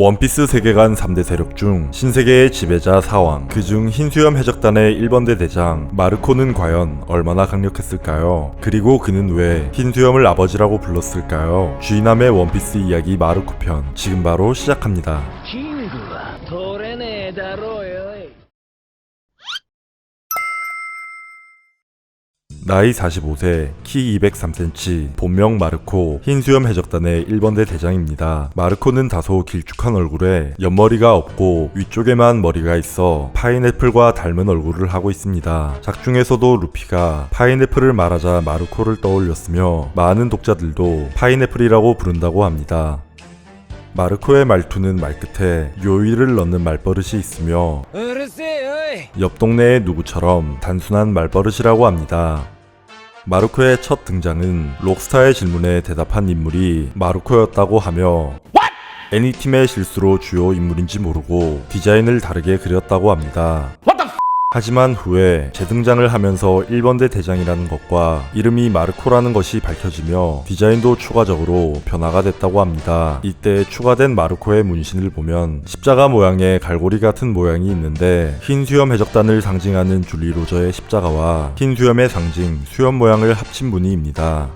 원피스 세계관 3대 세력 중 신세계의 지배자 사왕, 그중 흰수염 해적단의 1번대 대장 마르코는 과연 얼마나 강력했을까요? 그리고 그는 왜 흰수염을 아버지라고 불렀을까요? 쥐남의 원피스 이야기 마르코 편, 지금 바로 시작합니다. 나이 45세, 키 203cm, 본명 마르코, 흰수염 해적단의 1번대 대장입니다. 마르코는 다소 길쭉한 얼굴에 옆머리가 없고 위쪽에만 머리가 있어 파인애플과 닮은 얼굴을 하고 있습니다. 작중에서도 루피가 파인애플을 말하자 마르코를 떠올렸으며 많은 독자들도 파인애플이라고 부른다고 합니다. 마르코의 말투는 말끝에 요의를 넣는 말버릇이 있으며 옆 동네의 누구처럼 단순한 말버릇이라고 합니다. 마르코의 첫 등장은 록스타의 질문에 대답한 인물이 마르코였다고 하며 애니팀의 실수로 주요 인물인지 모르고 디자인을 다르게 그렸다고 합니다. 하지만 후에 재등장을 하면서 1번대 대장이라는 것과 이름이 마르코라는 것이 밝혀지며 디자인도 추가적으로 변화가 됐다고 합니다. 이때 추가된 마르코의 문신을 보면 십자가 모양의 갈고리 같은 모양이 있는데 흰수염 해적단을 상징하는 줄리 로저의 십자가와 흰수염의 상징 수염 모양을 합친 무늬입니다.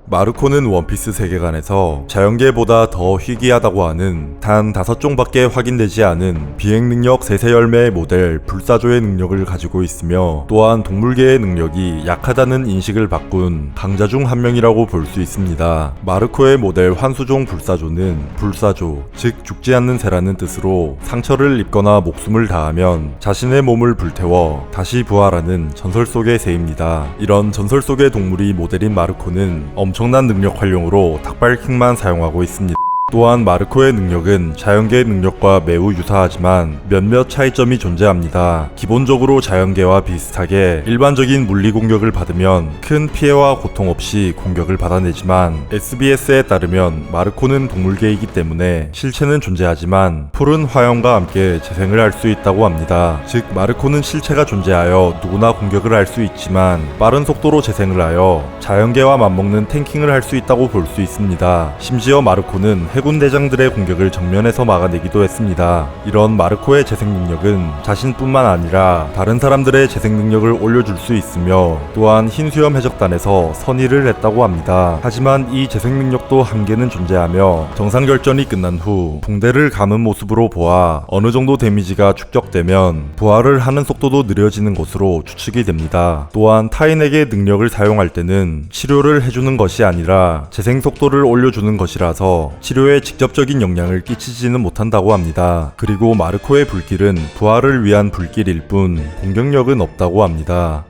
마르코는 원피스 세계관에서 자연계보다 더 희귀하다고 하는 단 5종밖에 확인되지 않은 비행능력 세세열매 모델 불사조의 능력을 가지고 있으며 또한 동물계의 능력이 약하다는 인식을 바꾼 강자 중 한 명이라고 볼 수 있습니다. 마르코의 모델 환수종 불사조는 불사조, 즉 죽지 않는 새라는 뜻으로 상처를 입거나 목숨을 다하면 자신의 몸을 불태워 다시 부활하는 전설 속의 새입니다. 이런 전설 속의 동물이 모델인 마르코는 엄청난 능력 활용으로 닭발킥만 사용하고 있습니다. 또한 마르코의 능력은 자연계의 능력과 매우 유사하지만 몇몇 차이점이 존재합니다. 기본적으로 자연계와 비슷하게 일반적인 물리 공격을 받으면 큰 피해와 고통 없이 공격을 받아내지만 SBS에 따르면 마르코는 동물계이기 때문에 실체는 존재하지만 푸른 화염과 함께 재생을 할 수 있다고 합니다. 즉 마르코는 실체가 존재하여 누구나 공격을 할 수 있지만 빠른 속도로 재생을 하여 자연계와 맞먹는 탱킹을 할 수 있다고 볼 수 있습니다. 심지어 마르코는 해군 대장들의 공격을 정면에서 막아내기도 했습니다. 이런 마르코의 재생 능력은 자신뿐만 아니라 다른 사람들의 재생 능력을 올려줄 수 있으며 또한 흰수염 해적단에서 선의를 했다고 합니다. 하지만 이 재생 능력도 한계는 존재하며 정상결전이 끝난 후 붕대를 감은 모습으로 보아 어느 정도 데미지가 축적되면 부활을 하는 속도도 느려지는 것으로 추측이 됩니다. 또한 타인에게 능력을 사용할 때는 치료를 해주는 것이 아니라 재생 속도를 올려주는 것이라서 치료에 직접적인 영향을 끼치지는 못한다고 합니다. 그리고 마르코의 불길은 부활을 위한 불길일 뿐 공격력은 없다고 합니다.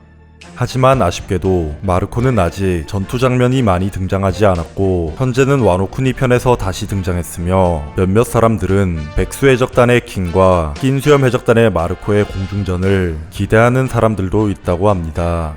하지만 아쉽게도 마르코는 아직 전투 장면이 많이 등장하지 않았고 현재는 와노쿠니 편에서 다시 등장했으며 몇몇 사람들은 백수 해적단의 킹과 흰수염 해적단의 마르코의 공중전을 기대하는 사람들도 있다고 합니다.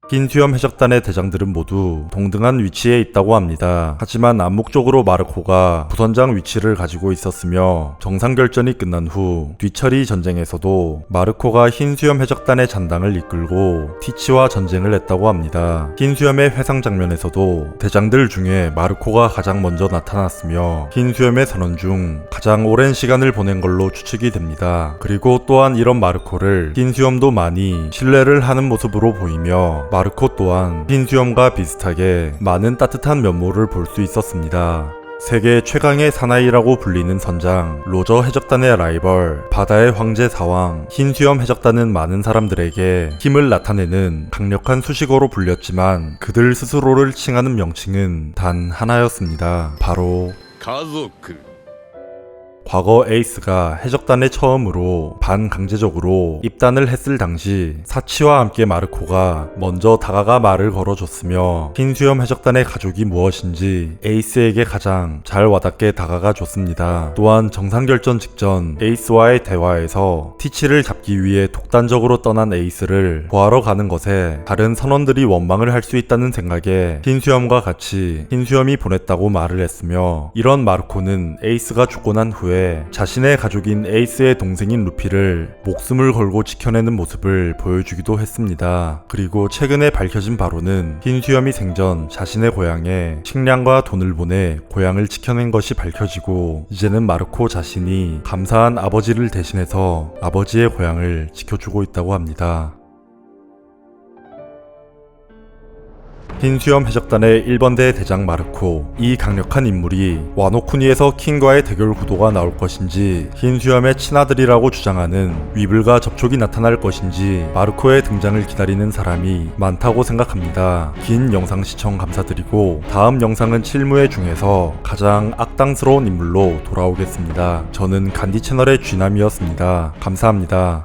흰수염 해적단의 대장들은 모두 동등한 위치에 있다고 합니다. 하지만 암묵적으로 마르코가 부선장 위치를 가지고 있었으며 정상결전이 끝난 후 뒤처리 전쟁에서도 마르코가 흰수염 해적단의 잔당을 이끌고 티치와 전쟁을 했다고 합니다. 흰수염의 회상 장면에서도 대장들 중에 마르코가 가장 먼저 나타났으며 흰수염의 선원 중 가장 오랜 시간을 보낸 걸로 추측이 됩니다. 그리고 또한 이런 마르코를 흰수염도 많이 신뢰를 하는 모습으로 보이며 마르코 또한 흰수염과 비슷하게 많은 따뜻한 면모를 볼 수 있었습니다. 세계 최강의 사나이라고 불리는 선장 로저 해적단의 라이벌 바다의 황제 사왕 흰수염 해적단은 많은 사람들에게 힘을 나타내는 강력한 수식어로 불렸지만 그들 스스로를 칭하는 명칭은 단 하나였습니다. 바로 가족. 과거 에이스가 해적단에 처음으로 반강제적으로 입단을 했을 당시 사치와 함께 마르코가 먼저 다가가 말을 걸어줬으며 흰수염 해적단의 가족이 무엇인지 에이스에게 가장 잘 와닿게 다가가 줬습니다. 또한 정상결전 직전 에이스와의 대화에서 티치를 잡기 위해 독단적으로 떠난 에이스를 구하러 가는 것에 다른 선원들이 원망을 할 수 있다는 생각에 흰수염과 같이 흰수염이 보냈다고 말을 했으며 이런 마르코는 에이스가 죽고 난 후에 마르코에 자신의 가족인 에이스의 동생인 루피를 목숨을 걸고 지켜내는 모습을 보여주기도 했습니다. 그리고 최근에 밝혀진 바로는 흰 수염이 생전 자신의 고향에 식량과 돈을 보내 고향을 지켜낸 것이 밝혀지고 이제는 마르코 자신이 감사한 아버지를 대신해서 아버지의 고향을 지켜주고 있다고 합니다. 흰수염 해적단의 1번대 대장 마르코. 이 강력한 인물이 와노쿠니에서 킹과의 대결 구도가 나올 것인지, 흰수염의 친아들이라고 주장하는 위블과 접촉이 나타날 것인지 마르코의 등장을 기다리는 사람이 많다고 생각합니다. 긴 영상 시청 감사드리고 다음 영상은 칠무회 중에서 가장 악당스러운 인물로 돌아오겠습니다. 저는 간디 채널의 쥐남이었습니다. 감사합니다.